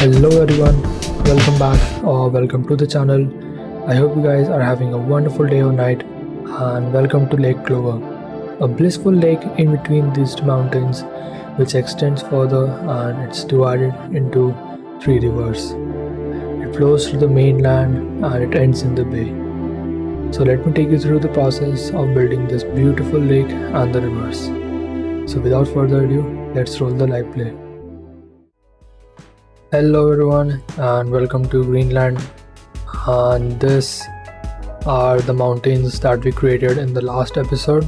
Hello everyone, welcome back or welcome to the channel. I hope you guys are having a wonderful day or night, and welcome to Lake Clover, a blissful lake in between these two mountains which extends further and it's divided into three rivers. It flows through the mainland and it ends in the bay. So let me take you through the process of building this beautiful lake and the rivers. So without further ado, let's roll the live play. Hello everyone and welcome to Greenland, and this are the mountains that we created in the last episode,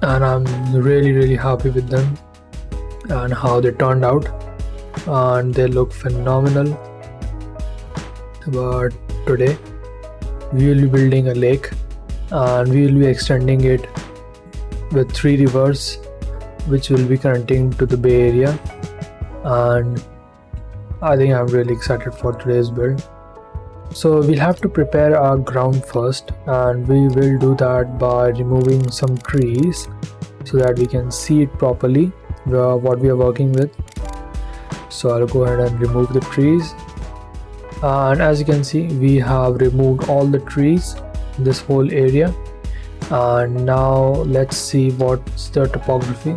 and I'm really happy with them and how they turned out, and they look phenomenal. But today we will be building a lake and we will be extending it with three rivers which will be connecting to the Bay Area, and I think I'm really excited for today's build. So we'll have to prepare our ground first, and we will do that by removing some trees so that we can see it properly what we are working with. So I'll go ahead and remove the trees, and as you can see we have removed all the trees in this whole area. And now let's see what's the topography.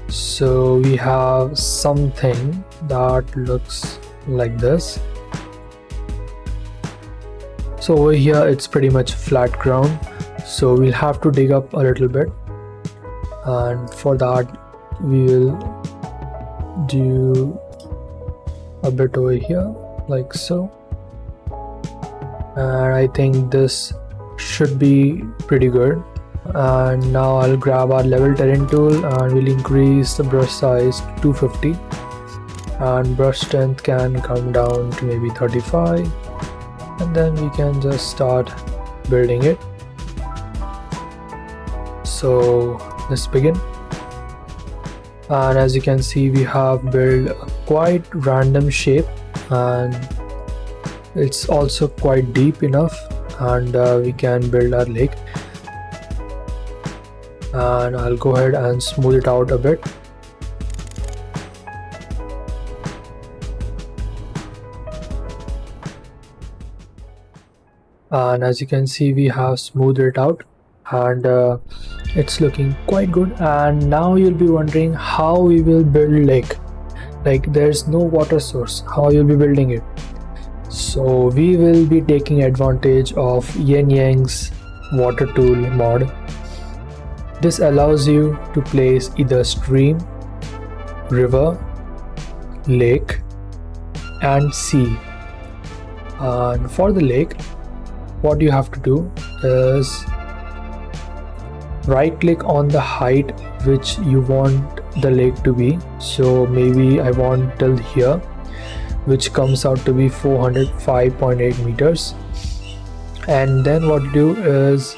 So we have something that looks like this. So over here it's pretty much flat ground, so we'll have to dig up a little bit, and for that we will do a bit over here like so, and I think this should be pretty good. And now I'll grab our level terrain tool and we'll increase the brush size to 250, and brush strength can come down to maybe 35, and then we can just start building it. So let's begin. And as you can see we have built a quite random shape, and it's also quite deep enough, and we can build our lake. And I'll go ahead and smooth it out a bit. And as you can see we have smoothed it out, and it's looking quite good. And now you'll be wondering how we will build lake, like there's no water source, how you'll be building it. So we will be taking advantage of Yin Yang's water tool mod. This allows you to place either stream, river, lake and sea. And for the lake, what you have to do is right click on the height which you want the lake to be. So maybe I want till here, which comes out to be 405.8 meters. And then what you do is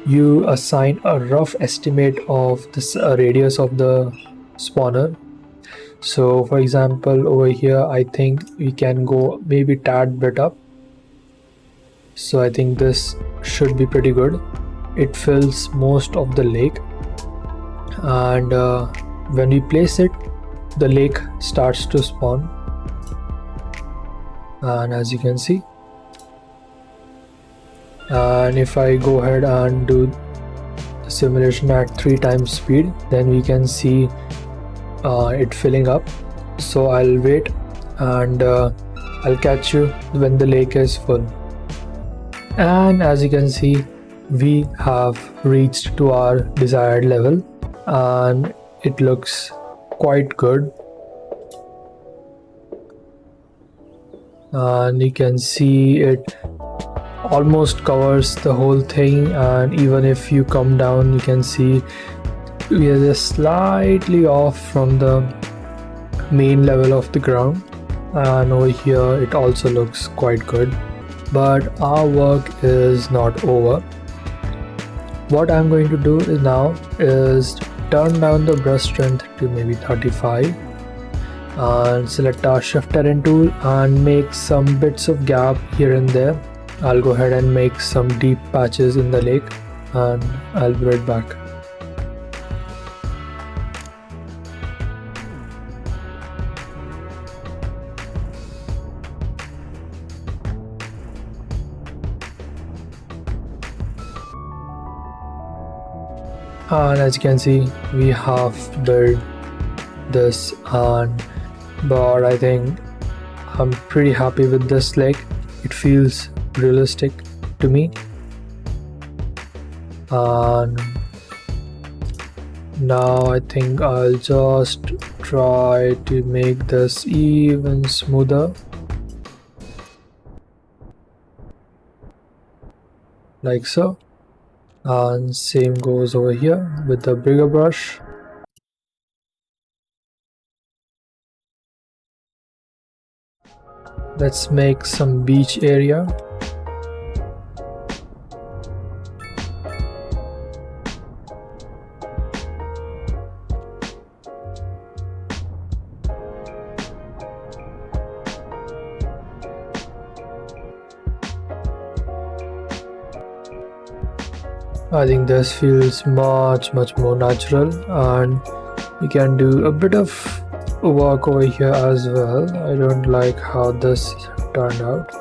you assign a rough estimate of the radius of the spawner. So for example over here I think we can go maybe tad bit up. So I think this should be pretty good. It fills most of the lake, and when we place it the lake starts to spawn. And as you can see, and if I go ahead and do the simulation at 3 times speed, then we can see it filling up. So I'll wait, and I'll catch you when the lake is full. And as you can see we have reached to our desired level, and it looks quite good. And you can see it almost covers the whole thing, and even if you come down you can see we are just slightly off from the main level of the ground. And over here it also looks quite good, but our work is not over. What I'm going to do is now is turn down the brush strength to maybe 35, and select our shift terrain tool and make some bits of gap here and there. I'll go ahead and make some deep patches in the lake, and I'll be right back. And as you can see, we have built this, but I think I'm pretty happy with this lake. It feels realistic to me. And now I think I'll just try to make this even smoother, like so. And same goes over here with the bigger brush. Let's make some beach area. I think this feels much more natural, and we can do a bit of work over here as well. I don't like how this turned out.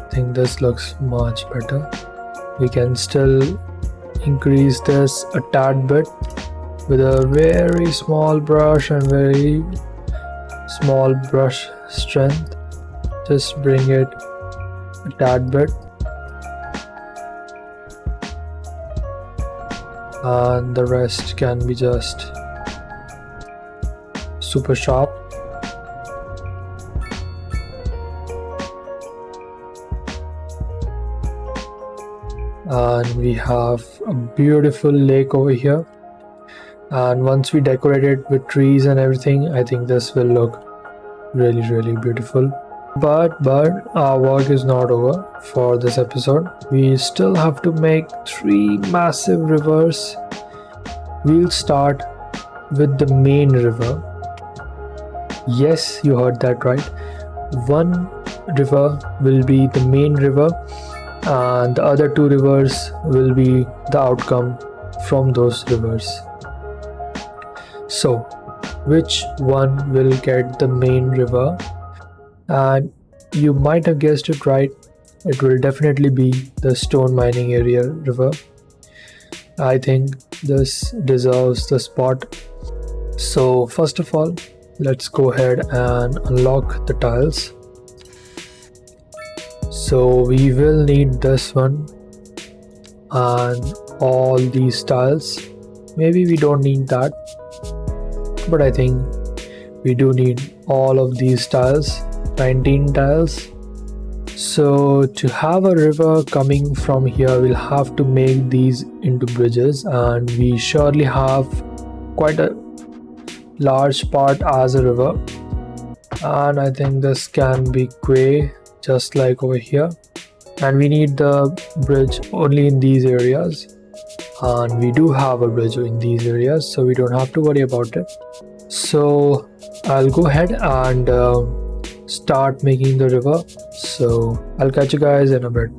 I think this looks much better. We can still increase this a tad bit with a very small brush and very small brush strength. Just bring it a tad bit, and the rest can be just super sharp. And we have a beautiful lake over here, and once we decorate it with trees and everything, I think this will look really beautiful. But our work is not over for this episode. We still have to make 3 massive rivers. We'll start with the main river. Yes, you heard that right. One river will be the main river, and the other 2 rivers will be the outcome from those rivers. So which one will get the main river? And you might have guessed it right, it will definitely be the stone mining area river. I think this deserves the spot. So first of all, let's go ahead and unlock the tiles. So we will need this one and all these tiles. Maybe we don't need that, but I think we do need all of these tiles, 19 tiles. So to have a river coming from here, we'll have to make these into bridges, and we surely have quite a large part as a river, and I think this can be quay just like over here. And we need the bridge only in these areas, and we do have a bridge in these areas, so we don't have to worry about it. So I'll go ahead and start making the river. So I'll catch you guys in a bit.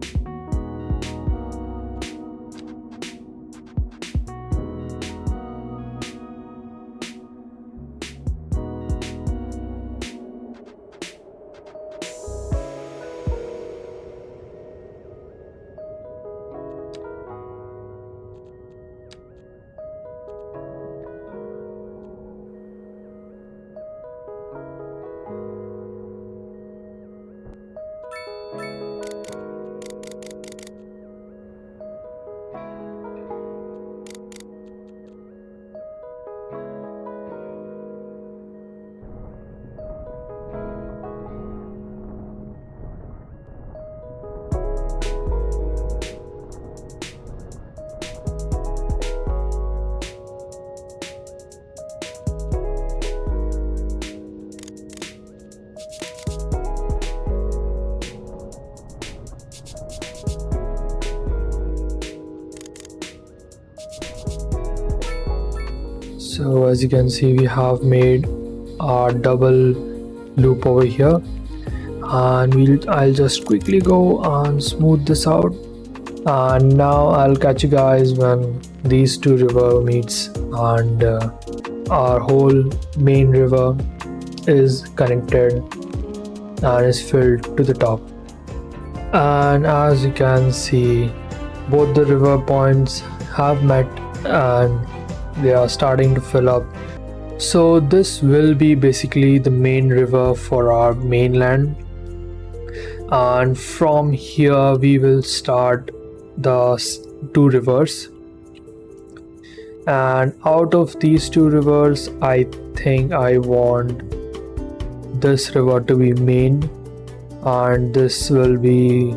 So as you can see, we have made our double loop over here, and I'll just quickly go and smooth this out, and now I'll catch you guys when these 2 river meets and our whole main river is connected and is filled to the top. And as you can see, both the river points have met and they are starting to fill up. So this will be basically the main river for our mainland, and from here we will start the two rivers, and out of these two rivers I think I want this river to be main and this will be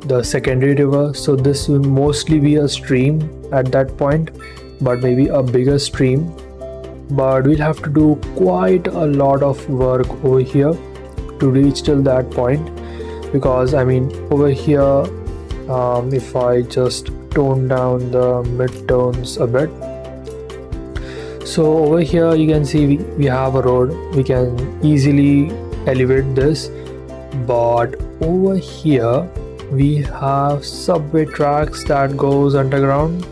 the secondary river. So this will mostly be a stream at that point, but maybe a bigger stream, but we'll have to do quite a lot of work over here to reach till that point, because I mean over here if I just tone down the mid-tones a bit, so over here you can see we have a road, we can easily elevate this, but over here we have subway tracks that goes underground,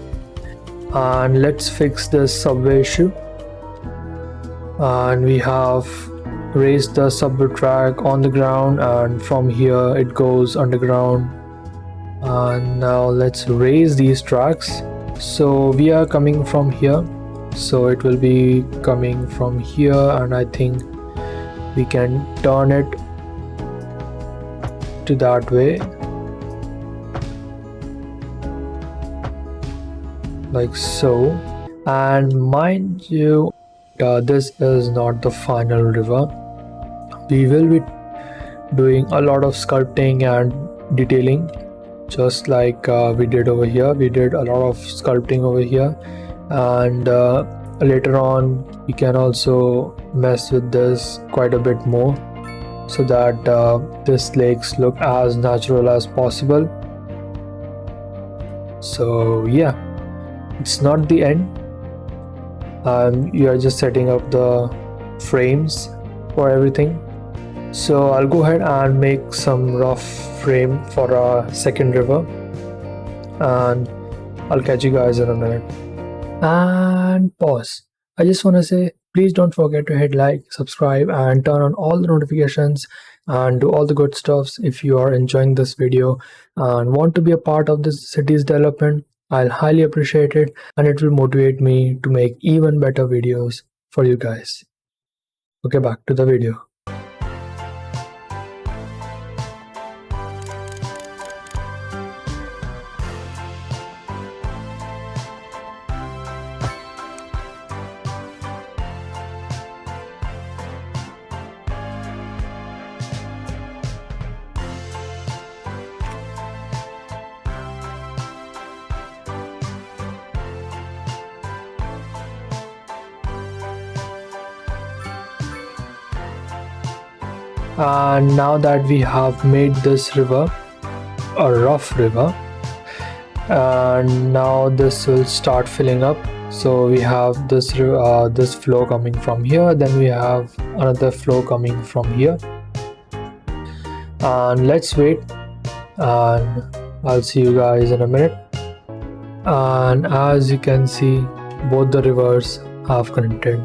and let's fix this subway issue. And we have raised the subway track on the ground, and from here it goes underground. And now let's raise these tracks. So we are coming from here, so it will be coming from here, and I think we can turn it to that way, like so. And mind you, this is not the final river. We will be doing a lot of sculpting and detailing, just like we did over here. We did a lot of sculpting over here, and later on we can also mess with this quite a bit more so that this lakes look as natural as possible. So yeah, it's not the end. You are just setting up the frames for everything. So I'll go ahead and make some rough frame for our second river, and I'll catch you guys in a minute. And pause. I just want to say, please don't forget to hit like, subscribe, and turn on all the notifications and do all the good stuffs if you are enjoying this video and want to be a part of this city's development. I'll highly appreciate it, and it will motivate me to make even better videos for you guys. Okay, back to the video. And now that we have made this river a rough river, and now this will start filling up. So we have this flow coming from here, then we have another flow coming from here, and let's wait, and I'll see you guys in a minute. And as you can see, both the rivers have connected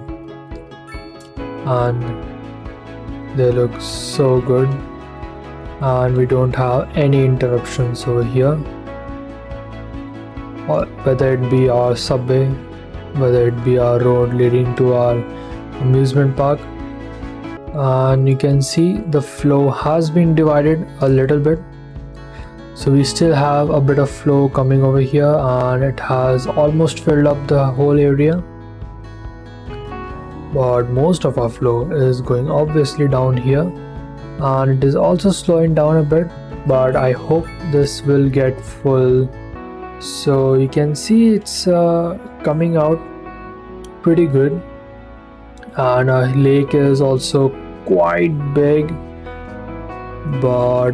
and they look so good, and we don't have any interruptions over here, or whether it be our subway, whether it be our road leading to our amusement park. And you can see the flow has been divided a little bit, so we still have a bit of flow coming over here, and it has almost filled up the whole area. But most of our flow is going obviously down here, and it is also slowing down a bit, but I hope this will get full. So you can see it's coming out pretty good, and our lake is also quite big, but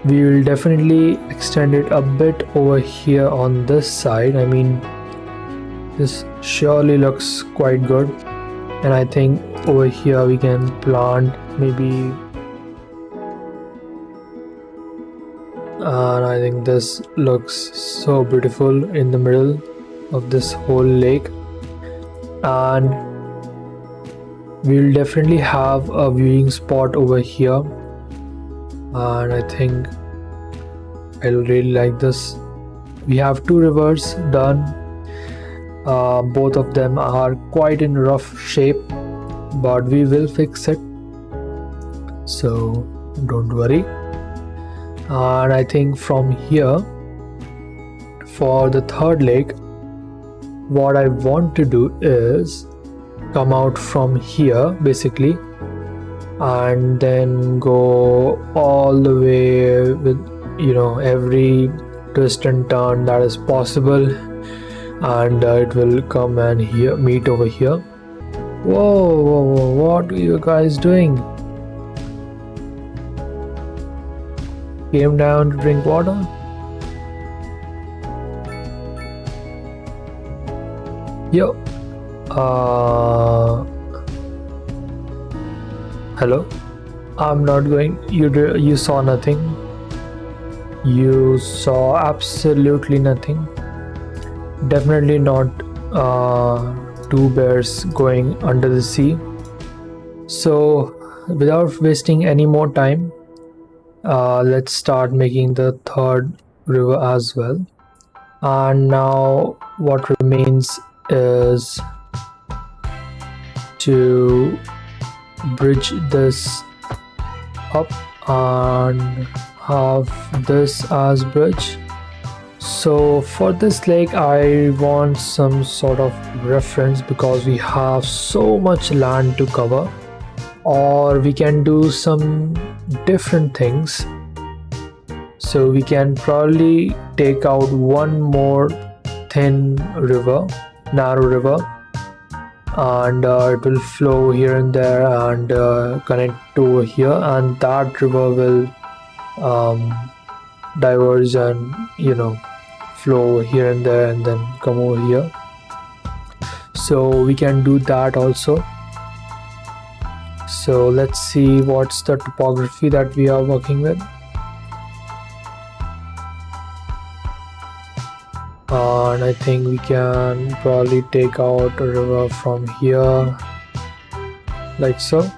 we will definitely extend it a bit over here on this side. I mean, this surely looks quite good. And I think over here we can plant maybe, and I think this looks so beautiful in the middle of this whole lake. And we'll definitely have a viewing spot over here, and I think I really like this. We have 2 rivers done. Both of them are quite in rough shape, but we will fix it, so don't worry. And I think from here, for the third lake, what I want to do is come out from here basically, and then go all the way with, you know, every twist and turn that is possible, and it will come and here meet over here. Whoa, what are you guys doing? Came down to drink water? Yo. Hello? I'm not going. You saw nothing. You saw absolutely nothing. Definitely not 2 bears going under the sea. So without wasting any more time, let's start making the third river as well. And now what remains is to bridge this up and have this as bridge. So for this lake I want some sort of reference, because we have so much land to cover, or we can do some different things. So we can probably take out one more thin river, narrow river, and it will flow here and there and connect to here, and that river will diverge and, you know, flow here and there and then come over here. So we can do that also. So let's see what's the topography that we are working with. And I think we can probably take out a river from here, like so.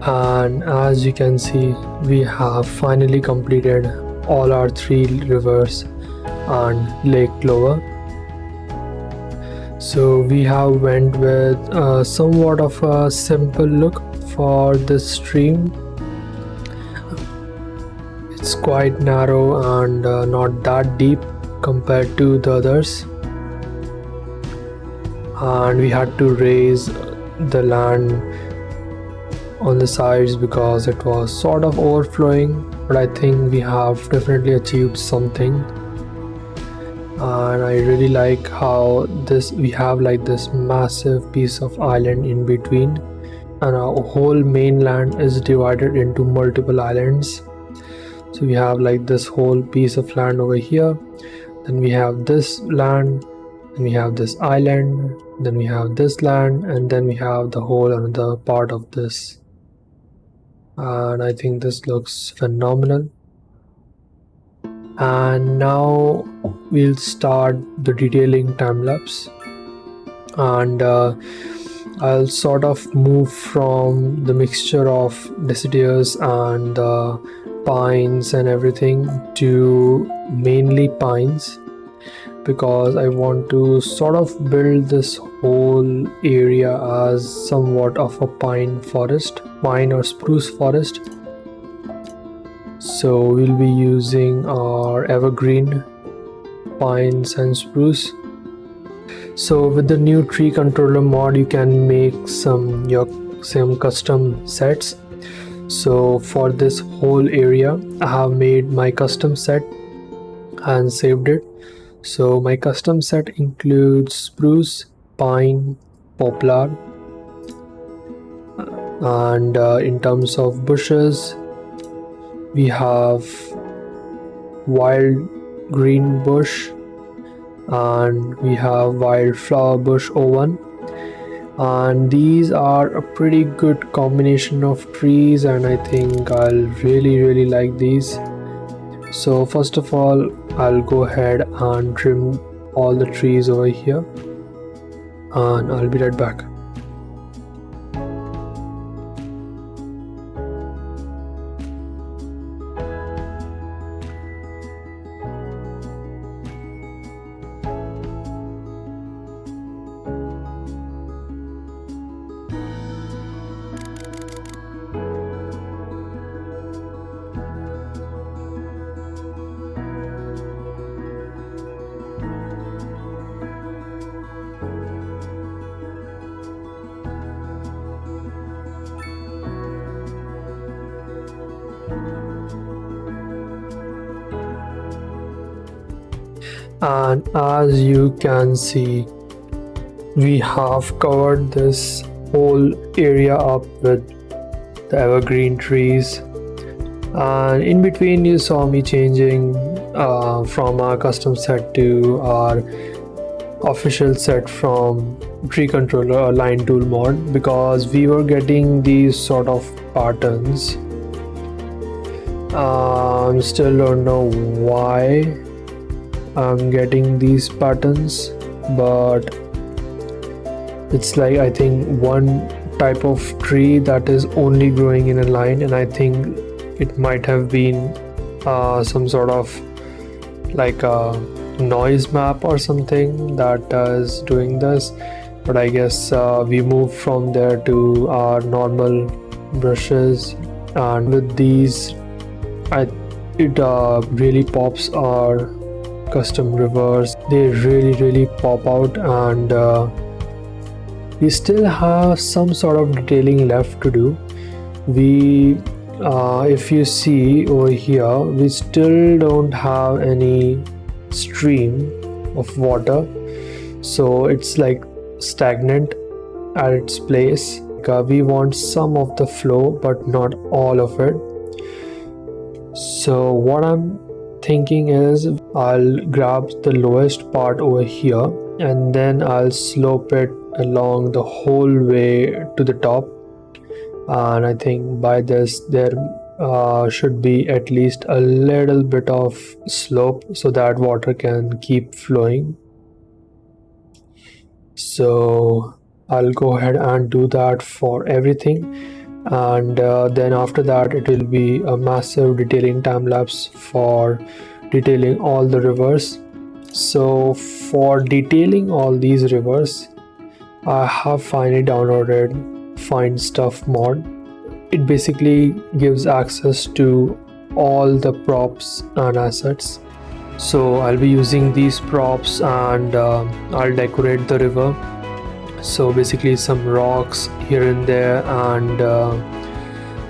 And as you can see, we have finally completed all our 3 rivers and Lake Clover. So we have went with somewhat of a simple look for this stream. It's quite narrow and not that deep compared to the others, and we had to raise the land on the sides because it was sort of overflowing, but I think we have definitely achieved something. And I really like how we have like this massive piece of island in between, and our whole mainland is divided into multiple islands. So we have like this whole piece of land over here, then we have this land, then we have this island, then we have this land, and then we have the whole another part of this. And I think this looks phenomenal. And now we'll start the detailing time lapse, and I'll sort of move from the mixture of deciduous and pines and everything to mainly pines, because I want to sort of build this whole area as somewhat of a pine or spruce forest. So we'll be using our evergreen pines and spruce. So with the new tree controller mod, you can make some custom sets. So for this whole area, I have made my custom set and saved it. So my custom set includes spruce, pine, poplar, and in terms of bushes, we have wild green bush and we have wildflower bush 01, and these are a pretty good combination of trees, and I think I'll really like these. So first of all, I'll go ahead and trim all the trees over here, and I'll be right back. And as you can see, we have covered this whole area up with the evergreen trees, and in between you saw me changing from our custom set to our official set from tree controller or line tool mod, because we were getting these sort of patterns. Still don't know why I'm getting these patterns, but it's like, I think, one type of tree that is only growing in a line, and I think it might have been some sort of like a noise map or something that is doing this. But I guess we moved from there to our normal brushes, and with these it really pops our custom rivers. They really pop out, and we still have some sort of detailing left to do. We if you see over here, we still don't have any stream of water, so it's like stagnant at its place. We want some of the flow but not all of it. So what I'm thinking is, I'll grab the lowest part over here and then I'll slope it along the whole way to the top, and I think by this there should be at least a little bit of slope so that water can keep flowing. So I'll go ahead and do that for everything, and then after that it will be a massive detailing time lapse for detailing all the rivers. So for detailing all these rivers, I have finally downloaded Find Stuff mod. It basically gives access to all the props and assets. So I'll be using these props, and I'll decorate the river. So basically some rocks here and there, and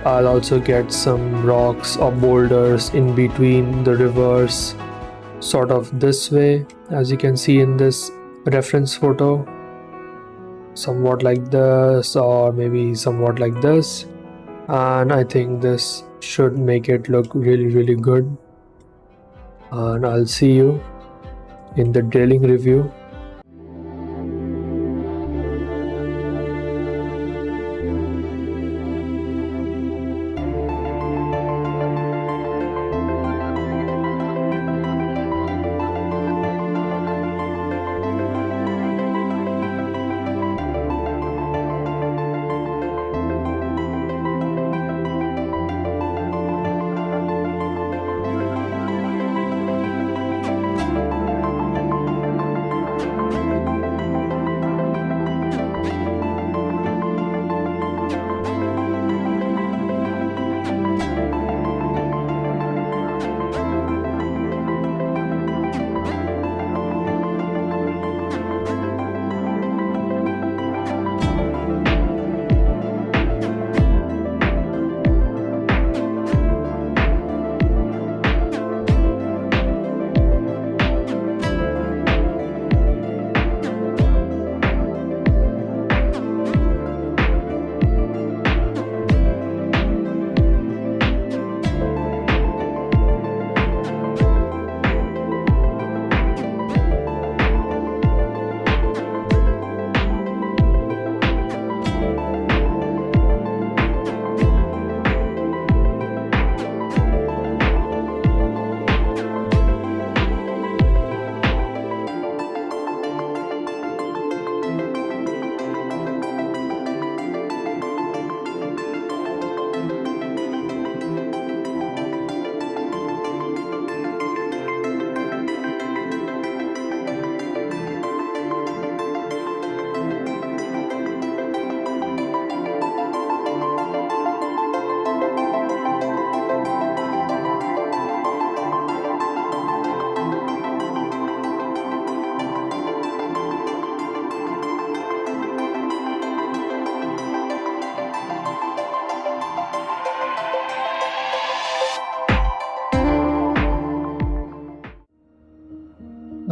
I'll also get some rocks or boulders in between the rivers, sort of this way, as you can see in this reference photo, somewhat like this, or maybe somewhat like this, and I think this should make it look really good. And I'll see you in the drilling review.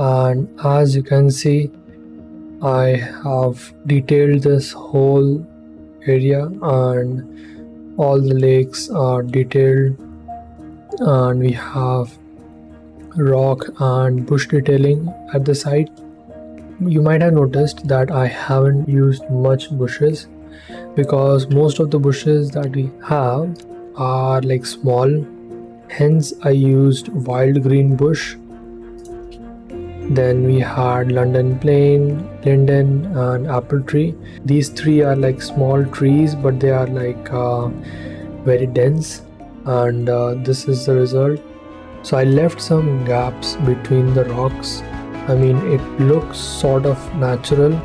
And as you can see, I have detailed this whole area and all the lakes are detailed, and we have rock and bush detailing at the side. You might have noticed that I haven't used much bushes because most of the bushes that we have are like small, hence I used wild green bush. Then we had London plane, linden and apple tree. These three are like small trees, but they are like very dense, and this is the result. So I left some gaps between the rocks. I mean, it looks sort of natural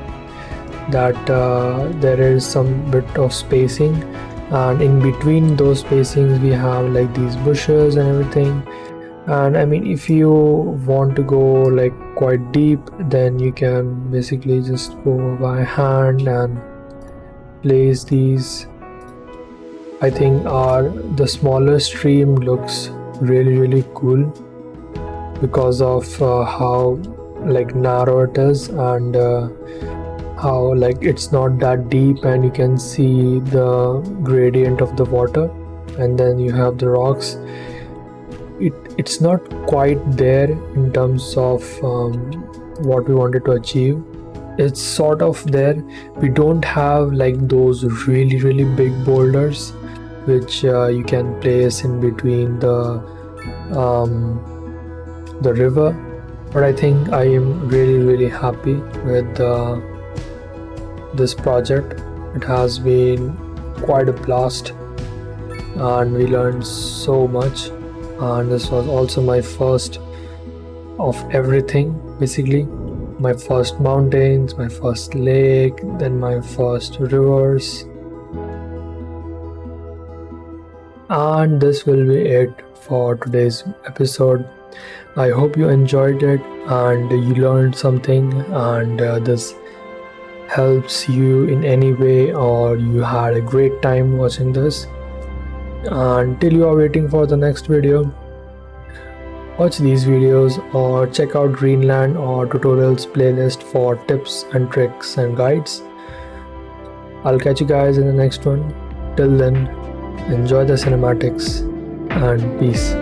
that there is some bit of spacing, and in between those spacings we have like these bushes and everything. And I mean, if you want to go like quite deep, then you can basically just go by hand and place these. I think the smaller stream looks really cool because of how like narrow it is, and how like it's not that deep and you can see the gradient of the water. And then you have the rocks. It's not quite there in terms of what we wanted to achieve. It's sort of there. We don't have like those really big boulders which you can place in between the river. But I think I am really happy with this project. It has been quite a blast and we learned so much, and this was also my first of everything, basically my first mountains, my first lake, then my first rivers. And this will be it for today's episode. I hope you enjoyed it and you learned something, and this helps you in any way, or you had a great time watching this. Until you are waiting for the next video, watch these videos or check out Greenland or tutorials playlist for tips and tricks and guides. I'll catch you guys in the next one. Till then, enjoy the cinematics and peace.